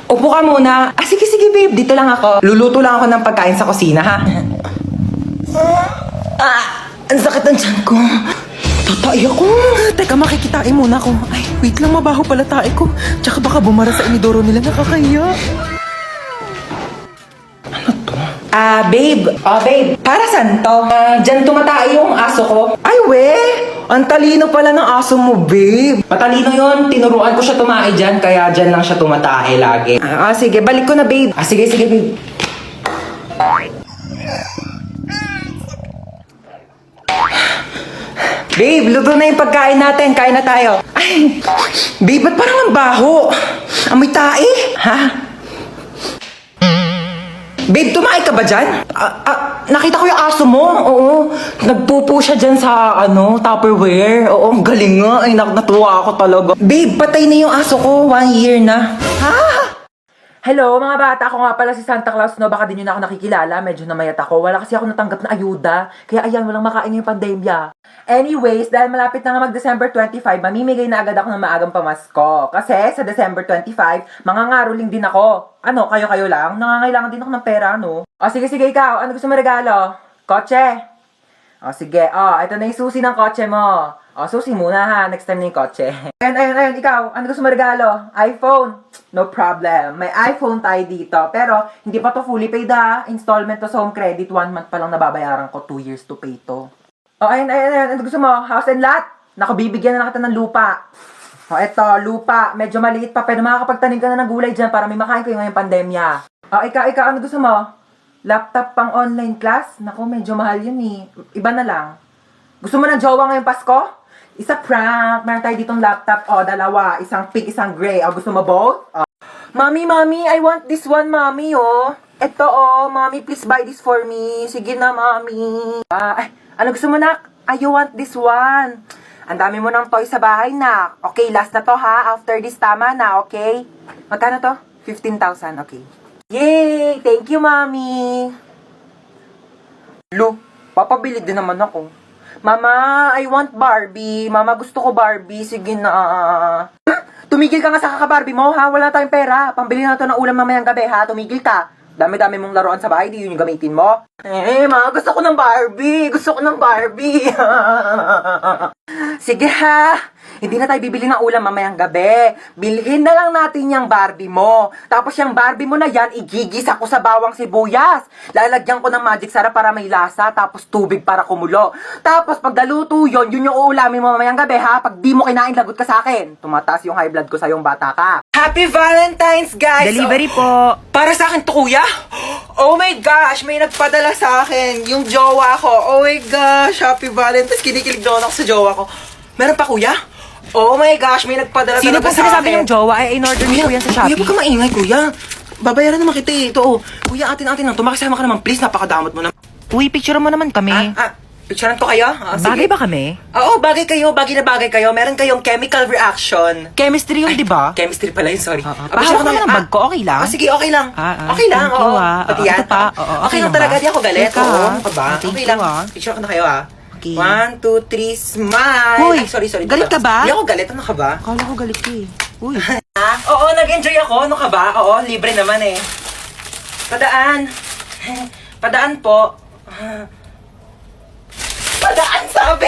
Upo ka muna. Ah, sige, sige, babe. Dito lang ako. Luluto lang ako ng pagkain sa kusina, ha? Ang sakit ng tiyan ko. Tatay ako. Teka, makikitain muna ako. Ay, wait lang, mabaho pala tae ko. Tsaka baka bumara sa inidoro nila, nakakahiya. Ano to? Babe. Babe. Para saan to? Dyan tumatae yung aso ko. Ay, we! Ang talino pala ng aso mo, babe. Matalino yun. Tinuruan ko siya tumae dyan, kaya dyan lang siya tumatae lagi. Sige. Balik ko na, babe. Sige, sige, babe. Babe, luto na yung pagkain natin. Kain na tayo. Ay, babe, ba't parang ang baho? Amoy tae? Ha? Babe, tumae ka ba dyan? Nakita ko yung aso mo. Oo. Nagpupo siya dyan sa, Tupperware. Oo, ang galing nga. Ay, natuwa ako talaga. Babe, patay na yung aso ko. 1 year na. Ha? Hello, mga bata. Ako nga pala si Santa Claus, no? Baka din yun ako nakikilala. Medyo namayat ako. Wala kasi ako natanggap na ayuda. Kaya ayan, walang makain yung pandemya. Anyways, dahil malapit na nga mag-December 25, mamimigay na agad ako ng maagang pamasko. Kasi sa December 25, mangangaroling din ako. Ano, kayo-kayo lang? Nangangailangan din ako ng pera, no? O, sige, ikaw. Ano gusto mo regalo? Kotse? O, sige. O, ito na yung susi ng kotse mo. O, susi muna ha. Next time na yung kotse. Ayun. Ikaw, ano gusto mo regalo? iPhone? No problem. May iPhone tayo dito. Pero, hindi pa to fully paid ha. Installment to sa home credit. 1 month pa lang nababayaran ko. 2 years to pay to. O, ayun. Ano gusto mo? House and lot? Naku, bibigyan na kita ng lupa. O, eto, lupa. Medyo maliit pa. Pero makakapagtanim ka na ng gulay dyan para may makain ko yung ngayong pandemya. O, ikaw, ano gusto mo? Laptop pang online class? Naku, medyo mahal yun eh. Iba na lang. Gusto mo ng jowa ngayong Pasko? Isa prank. Meron tayo ditong laptop. O, 2. Isang pink, isang gray. O, gusto mo both? O. Mommy, I want this one, mommy, oh. Eto, mommy, please buy this for me. Sige na, mommy. Ano gusto mo, nak? I want this one. Ang dami mo ng toy sa bahay, nak. Okay, last na to, ha? After this, tama na, okay? Magkano to? 15,000, okay. Yay! Thank you, mommy. Lo, papabili din naman ako. Mama, I want Barbie. Mama, gusto ko Barbie. Sige na. Tumigil ka nga sa kaka-Barbie mo, ha? Wala tayong pera. Pambili na to ng ulam mamayang gabi, ha? Tumigil ka. Dami-dami mong laruan sa bahay, di yun yung gamitin mo. Ma, gusto ko ng Barbie. Gusto ko ng Barbie. Sige, ha? Hindi na tayo bibili ng ulam mamayang gabi. Bilhin na lang natin yung Barbie mo. Tapos yung Barbie mo na yan, igigisa ko sa bawang sibuyas. Lalagyan ko ng magic sarap para may lasa, tapos tubig para kumulo. Tapos pag naluto yun yung uulamin mo mamayang gabi, ha? Pag di mo kinain, lagot ka sa akin. Tumataas yung high blood ko sa yung bata ka. Happy Valentine's, guys! Delivery po. Para sa akin to, kuya? Oh my gosh, may nagpadala sa akin. Yung jowa ko. Oh my gosh, Happy Valentine's. Kinikilig doon ako sa jowa ko. Meron pa, kuya? Oh my gosh, may nagpadala Sino po talaga sa sinasabi akin. yung jowa? Ay, in-order niyo po yan sa Shopee. Kuya, huwag ka maingay, kuya. Babayaran naman kita eh. Ito, oh. Kuya, atin lang. Tumakasama ka naman, please. Napakadamot mo na. Uy, picture mo naman kami. Picturean ko kayo? Bagay ba kami? Oo, bagay kayo. Bagay na bagay kayo. Meron kayong chemical reaction. Chemistry yun, di ba? Chemistry pala yun, sorry. Pahawak naman ang bag ko, okay lang? Sige, okay lang. Okay lang, thank you, oo. Pati yan. Ito pa, Okay lang talaga, di ako galit. Teka, Oo, ano ka ba? thank Okay you, lang. Picture ko na kayo, Okay. 1, 2, 3, smile! Hoy, Sorry. galit ka ba? Hindi ako galit. Ano ka ba? Akala ko galit ka eh. Uy. Oo, nag-enjoy ako. Ano ka ba? Oo, libre naman eh. Padaan. Padaan po. Padaan, sabi!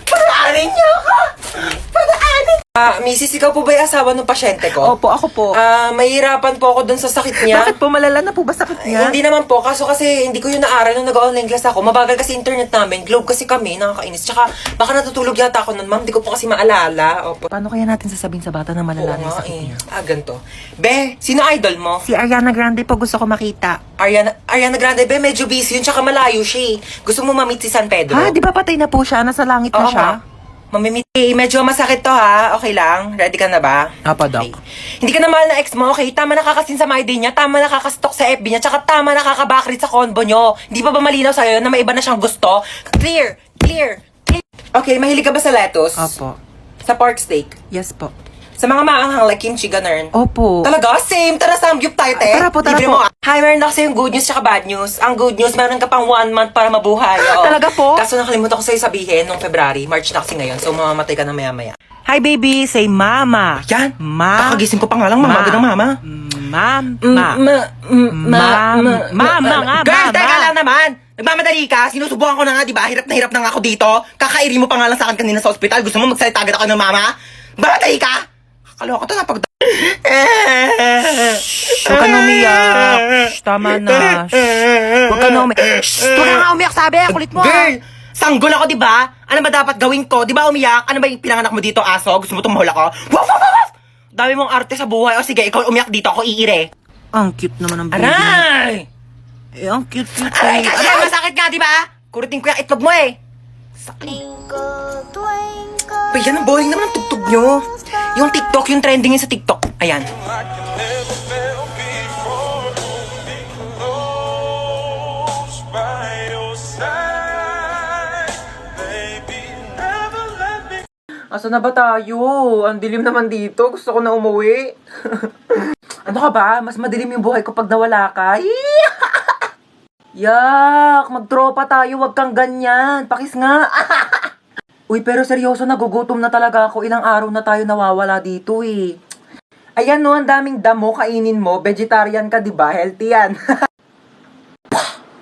Padaanin niyo ako! Padaanin! Mrs., ikaw po ba yung asawa ng pasyente ko? Opo, ako po. Mahirapan po ako dun sa sakit niya. Bakit po malala na po ba sakit niya? Hindi naman po, kaso kasi hindi ko yun naaral nung nag-online class ako. Mabagal kasi internet namin. Globe kasi kami, nakakainis. Tsaka baka natutulog yata ako nun, ma'am. Hindi ko po kasi maalala. Opo. Paano kaya natin sasabihin sa bata na malala na yung sakit niya? Ganito. Be, sino idol mo? Si Ariana Grande po gusto ko makita. Ariana Grande, be, medyo busy yun. Tsaka malayo siya eh. Gusto mo ma-meet si San Pedro? Ha? Di ba patay na po siya? Nasa langit na Oo siya? nga. Mamimit. Medyo masakit to ha. Okay lang? Ready ka na ba? Apa, Doc? Okay. Hindi ka na mahal na ex mo, okay? Tama nakakasin sa my day niya, tama nakakastalk sa FB niya, tsaka tama nakakabakrit sa convo nyo. Hindi pa ba malinaw sa'yo na may iba na siyang gusto? Clear! Okay, mahilig ka ba sa lettuce? Opo. Sa pork steak? Yes po. Sa mga maanghang like kimchi, ganun? Opo. Talaga? Same! Tara, samgyup tayo, te! Tara po. Libre mo. Hi, meron na kasi yung good news tsaka bad news. Ang good news, meron ka pang 1 month para mabuhay. Oo. Talaga po? Kaso nakalimutan ko sa'yo sabihin nung February, March na kasi ngayon, so mamamatay ka na maya-maya. Hi, baby. Say mama. Yan. Ma. Kakagising ko pa nga lang, mama. Agad ng mama. Mama nga, Girl, mama. teka lang naman. Nagmamadali ka. Sinusubukan ko na nga, di ba? Hirap na nga ako dito. Kakairi mo pa nga lang sa akin kanina sa ospital. Gusto mo magsalita agad ako ng mama? Mamadali ka. Kakaloka to na pag... Huwag ka na umiyak. Shh, tama na. Shh. Huwag ka na umiyak. Shh, huwag ka nga umiyak, sabi. Kulit mo. Girl, sanggol ako, di ba? Ano ba dapat gawin ko? Di ba umiyak? Ano ba yung pinanganak mo dito, aso? Gusto mo tumahol ako? Waf, waf, waf, waf! Dami mong arte sa buhay. O sige, ikaw umiyak dito. Ako iire. Ang cute naman ng baby. Aray! Eh, ang cute. Aray, kasi masakit nga, di ba? Kuritin ko yung itlog mo eh. Sakit. Pa, yan ang boring naman ang tugtog nyo. Yung TikTok, yung trending yun sa TikTok. Ayan. Asa na ba tayo? Ang dilim naman dito. Gusto ko na umuwi. Ano ka ba? Mas madilim yung buhay ko pag nawala ka. Yak! Magtropa tayo. Wag kang ganyan. Pakis nga. Uy, pero seryoso, nagugutom na talaga ako. Ilang araw na tayo nawawala dito eh. Ayan no, ang daming damo kainin mo. Vegetarian ka, di ba? Healthy yan.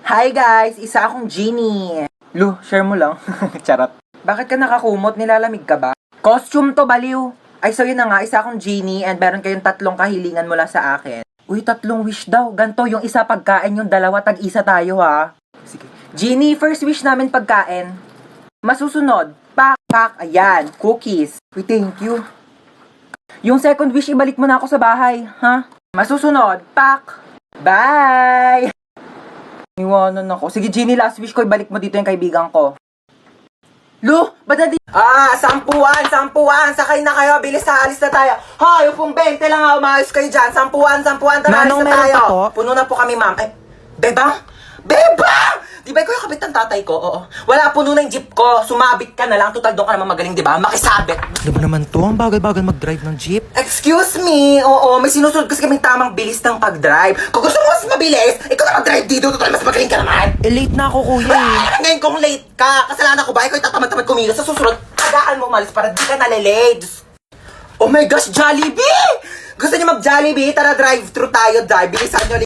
Hi guys! Isa akong genie. Lu, share mo lang. Charot. Bakit ka nakakumot? Nilalamig ka ba? Costume to, baliw. Ay, so yun na nga, isa akong genie and meron kayong 3 kahilingan mula sa akin. Uy, 3 wish daw. Ganto, yung isa pagkain, yung 2, tag-isa tayo ha. Sige. Genie, first wish namin pagkain. Masusunod, pak, ayan, cookies. Uy, thank you. Yung second wish, ibalik mo na ako sa bahay, ha? Masusunod, pak, bye! Iwanan ako. Sige, Genie, last wish ko, ibalik mo dito yung kaibigan ko. Lu, ba't nandito? Sampuan! Sakay na kayo, bilis na, alis na tayo. Hoy, upong 20 lang ha, umayos kayo dyan. Sampuan, tara, alis na tayo. Puno na po kami, ma'am. Ay, Bebang! Di ba ikaw yung kabit ng tatay ko? Oo. Wala, puno na yung jeep ko. Sumabit ka na lang. Total, doon ka naman magaling, di ba? Makisabit. Ano ba naman to? Ang bagal-bagal mag-drive ng jeep. Excuse me. Oo, may sinusunod kasi kaming tamang bilis ng pag-drive. Kung gusto mo mas mabilis, ikaw na mag-drive dito. Total, mas magaling ka naman. Eh, late na ako, kuya eh. Ngayon kung late ka, kasalanan ko ba? Ikaw yung tatamad-tamad kumilos. Sa susunod, agaan mo umalis para di ka nalilate. Oh my gosh, Jollibee! Gusto niyo mag-Jollibee? Tara, drive-thru tayo, drive. Bilisan nyo.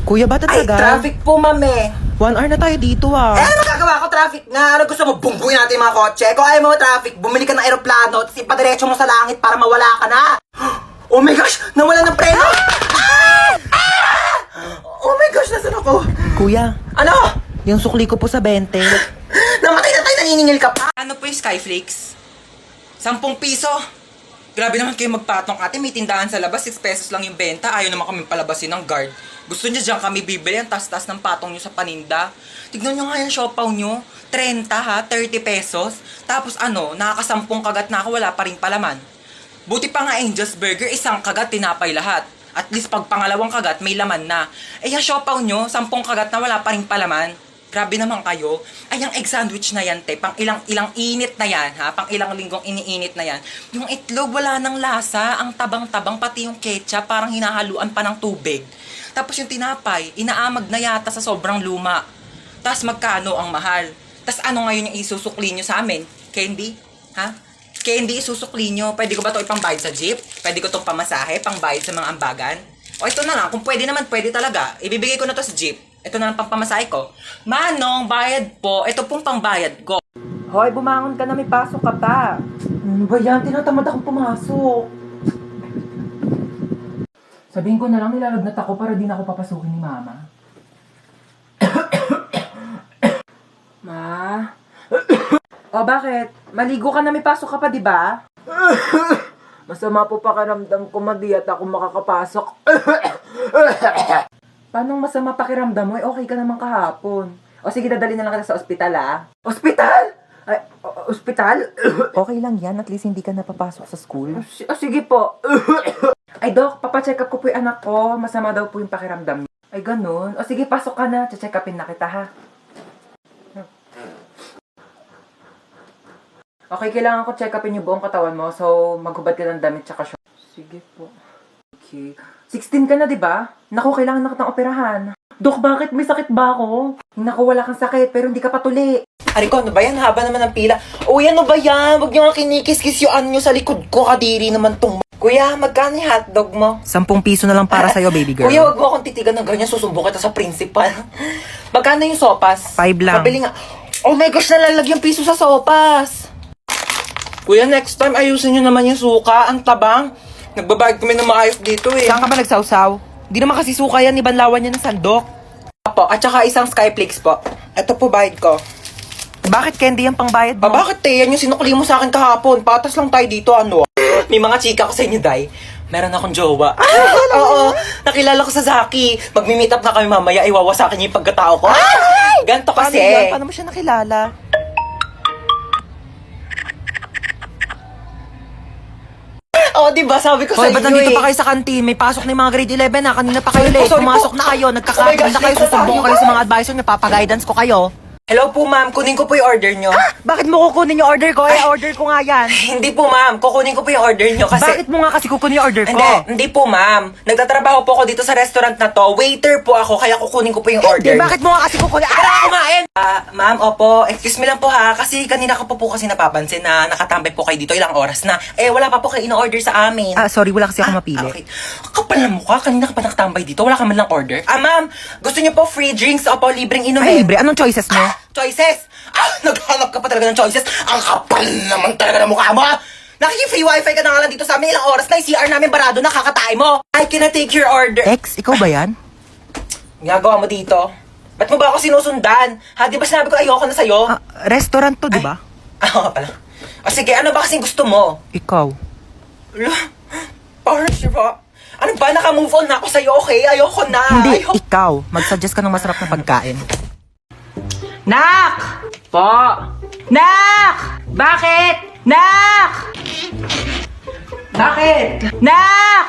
Kuya, ba't Ay, tagal? traffic po, mame. 1 hour na tayo dito ah. Eh, ano gagawa ko? Traffic nga. Ano gusto mo? Bumbuin natin yung mga kotse. Kung ayaw mo traffic, bumili ka ng aeroplano, tapos ipadiretso mo sa langit para mawala ka na. Oh my gosh! Nawala ng preno! Oh my gosh! Nasaan ako? Kuya, Ano? yung sukli ko po sa 20. Namatay na tayo, naniningil ka pa? Ano po yung Skyflakes? 10 piso. Grabe naman kayo magpatong, ate. May tindahan sa labas, 6 pesos lang yung benta. Ayaw naman kami palabasin ng guard. Gusto niya dyan kami bibili ang tas-tas ng patong nyo sa paninda. Tignan nyo nga yung siopaw nyo. 30 ha, 30 pesos. Tapos ano, nakakasampung kagat na ako, wala pa rin palaman. Buti pa nga Angel's Burger, isang kagat, tinapay lahat. At least pag pangalawang kagat, may laman na. Eh yung siopaw nyo, 10 kagat na wala pa rin palaman. Grabe naman kayo. Ay, yung egg sandwich na yan, te. Pang ilang init na yan, ha? Pang ilang linggong iniinit na yan. Yung itlog, wala ng lasa. Ang tabang-tabang, pati yung ketchup, parang hinahaluan pa ng tubig. Tapos yung tinapay, inaamag na yata sa sobrang luma. Tapos magkano ang mahal? Tapos ano ngayon yung isusukli nyo sa amin? Candy? Ha? Candy, isusukli nyo. Pwede ko ba ito ipambayad sa jeep? Pwede ko itong pamasahe, pangbayad sa mga ambagan? O ito na lang, kung pwede naman, pwede talaga. Ibibigay ko na to sa jeep. Ito na lang pang pamasahe ko. Manong, bayad po. Ito pong pangbayad ko. Hoy, bumangon ka na, may pasok ka pa. Ano ba yan? Tinatamad akong pumasok. Sabihin ko na lang, nilalagnat ako para di na ako papasukin ni mama. Ma? O bakit? Maligo ka na, may pasok ka pa, di ba? Masama po pakiramdam ko, madi at ako makakapasok. Paano masama pakiramdam mo? Eh, okay ka naman kahapon. O sige, dadali na lang kita sa ospital, ah. Ospital? Ay, ospital? Okay lang yan, at least hindi ka napapasok sa school. Sige po. Ay, Dok, papacheck up ko po yung anak ko. Masama daw po yung pakiramdam niya. Ay, ganun. O sige, pasok ka na. Check upin na kita, ha? Okay, kailangan ko check upin yung buong katawan mo. So, maghubad ka ng damit tsaka short. Sige po. Okay. 16 ka na, di ba? Naku, kailangan na kitang operahan. Dok, bakit? May sakit ba ako? Naku, wala kang sakit, pero hindi ka patuli. Ariko, ano ba yan? Haba naman ng pila. Uy, ano ba yan? Huwag niyo nga kinikis-kis yung ano nyo sa likod ko. Kadiri naman tong... Kuya, magkano yung hotdog mo? 10 piso na lang para sa'yo, baby girl. Kuya, wag mo akong titigan ng ganyan. Susumbong kita sa principal. Magkano yung sopas? 5 lang. Pabili nga. Oh my gosh, nalalagyan piso sa sopas. Kuya, next time ayusin nyo naman yung suka. Ang tabang. Nagbabayad kami ng maayos dito eh. Saan ka ba nagsawsaw? Di naman kasi suka yan, ibanlawan niya ng sandok. Po, at saka isang Skyflix po. Ito po bayad ko. Bakit candy yan pangbayad mo? Bakit eh? Yan yung sinukli mo sa akin kahapon. Patas lang tayo dito, ano? May mga chika ko sa inyo, Day. Meron akong jowa. Oo, nakilala ko sa Zaki. Magmi-meet up na kami mamaya. Iwawasakin niya yung pagkatao ko. Ganto Paano kasi. yan? Paano mo siya nakilala? Oo, diba? Sabi ko sa Hoy, inyo ba't nandito eh. pa kayo sa kantin? May pasok na yung mga grade 11 na. Kanina pa kayo late. sorry po. Pumasok na kayo. Oh my Nagkakaroon gosh, na kayo. late na Susumbong tayo. kayo sa mga advisor niyo. Papag-guidance ko kayo. Hello po, ma'am. Kunin ko po yung order nyo. Bakit mo kukunin yung order ko? Order ko nga yan. Hindi po, ma'am. Kukunin ko po yung order nyo kasi... Bakit mo nga kasi kukunin yung order ko? Hindi po, ma'am. Nagtatrabaho po ako dito sa restaurant na to. Waiter po ako, kaya kukunin ko po yung order. Bakit mo nga kasi kukunin? Kumain! Ma'am, opo, excuse me lang po ha, kasi kanina ko po kasi napapansin na nakatambay po kayo dito ilang oras na. Wala pa po kayo in-order sa amin. Sorry, wala kasi ako mapili. Okay. Kapal na mukha, kanina ka pa nakatambay dito, wala ka man lang order. Ma'am, gusto niyo po free drinks o po libreng inumin? Ay, libre. Anong choices mo? Choices! Naghanap ka pa talaga ng choices. Ang kapal naman talaga ng mukha mo! Nakiki-free wifi ka na nga lang dito sa amin, ilang oras na yung CR namin barado na kakatay mo. I cannot take your order. Ex, ikaw ba yan? Ginagawa mo dito? Ba't mo ba ako sinusundan? Ha, di ba sinabi ko ayoko na sa'yo? Restaurant to, di ba? Oo pala. Sige, ano ba kasing gusto mo? Ikaw. Ala, parang siya. Ano ba? Naka-move on na ako sa'yo, okay? Ayoko na. Hindi, Ayoko. ikaw. Mag-suggest ka ng masarap na pagkain. Nak! Po! Nak! Bakit? Nak! Bakit? Nak!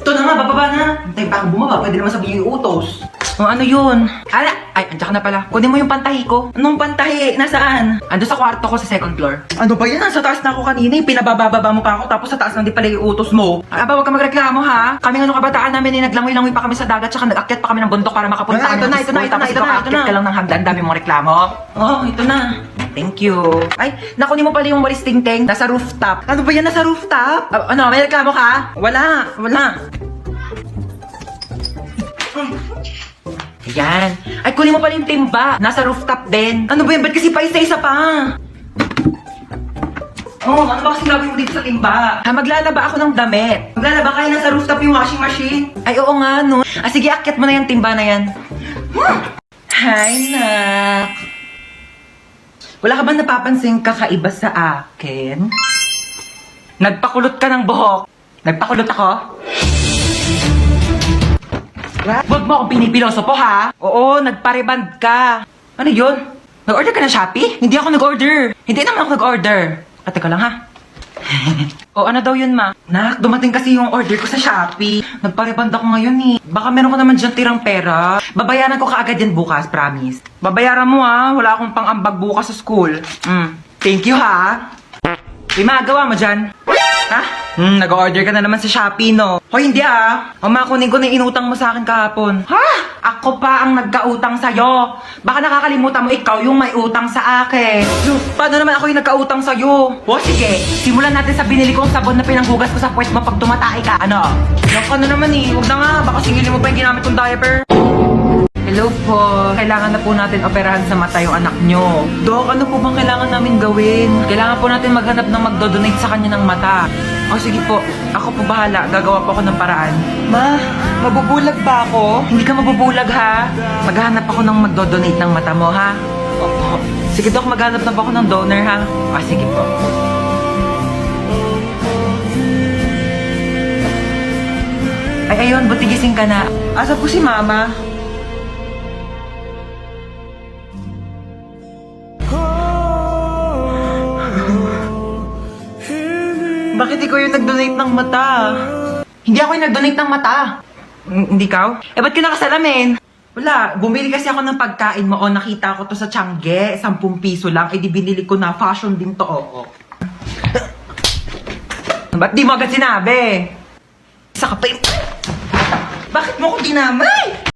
Ito na nga, bababa na. Hintay pa akong bumaba, pwede naman sabihin yung utos. Ano yun? Ay, andyan ka na pala. Kunin mo yung pantahi ko. Anong pantahi? Nasaan? Ando sa kwarto ko sa second floor. Ano ba yan? Sa taas na ako kanina. Pinabababa mo pa ako, tapos sa taas lang di pala yung utos mo. Aba, huwag ka magreklamo ha. Kami nga nung kabataan namin, naglangoy-langoy pa kami sa dagat, tsaka nag-akyat pa kami ng bundok para makapunta kami ng school. Tapos ikaw aakyat ka lang ng hagdan, dami mong reklamo. Oh, ito na. Thank you. Ay, nakunin mo pala yung walis ting-ting. Nasa rooftop. Ano ba yan? Nasa rooftop? Ano, may reklamo ka? Wala. Ayan. Ay, kunin mo pala yung timba. Nasa rooftop din. Ano ba yan? Ba't kasi pa isa-isa pa? Oh, ano ba kasi gagawin mo dito sa timba? Maglalaba ako ng damit. Maglalaba kaya nasa rooftop yung washing machine? Ay, oo nga, no. Sige, akyat mo na yung timba na yan. Hi, nak. Wala ka ba napapansin kakaiba sa akin? Nagpakulot ka ng buhok. Nagpakulot ako? Huwag mo akong pinipiloso po, ha? Oo, nagpareband ka. Ano yun? Nag-order ka ng Shopee? Hindi ako nag-order. Hindi naman ako nag-order. Teka lang, ha? O, ano daw yun, ma? Nak, dumating kasi yung order ko sa Shopee. Nagpareband ako ngayon, eh. Baka meron ko naman dyan tirang pera. Babayaran ko kaagad yan bukas, promise. Babayaran mo, ha? Wala akong pang-ambag bukas sa school. Thank you, ha? May magawa mo dyan? Ha? Nag-order ka na naman sa Shopee, no? Hoy, hindi kunin ko na yung inutang mo sa akin kahapon. Ha? Ako pa ang nagkautang sa'yo. Baka nakakalimutan mo ikaw yung may utang sa akin. Paano naman ako yung nagkautang sa'yo? O sige, simulan natin sa binili kong sabon na pinanghugas ko sa puwet mo pag tumatay ka. Ano? Yung ano naman eh, huwag na nga. Baka singilin mo pa yung ginamit kong diaper. Hello po. Kailangan na po natin operahan sa mata yung anak nyo. Dok, ano po bang kailangan namin gawin? Kailangan po natin maghanap ng magdodonate sa kanya ng mata. O sige po, ako po bahala. Gagawa po ako ng paraan. Ma, mabubulag ba ako? Hindi ka mabubulag ha. Maghahanap ako ng magdodonate ng mata mo ha. Opo. Sige Dok, maghanap na po ako ng donor ha. O sige po. Ay ayun, buti gising ka na. Asa po si Mama? Bakit ikaw yung nag-donate ng mata? Hindi ako yung nag-donate ng mata. Hindi ikaw? Ba't ka nakasalamin? Wala, bumili kasi ako ng pagkain mo o nakita ko to sa Tiangge, 10 piso lang, di binili ko na, fashion din to, oo. Ba't di mo agad sinabi? Isa ka pa yung... Bakit mo ko dinamay?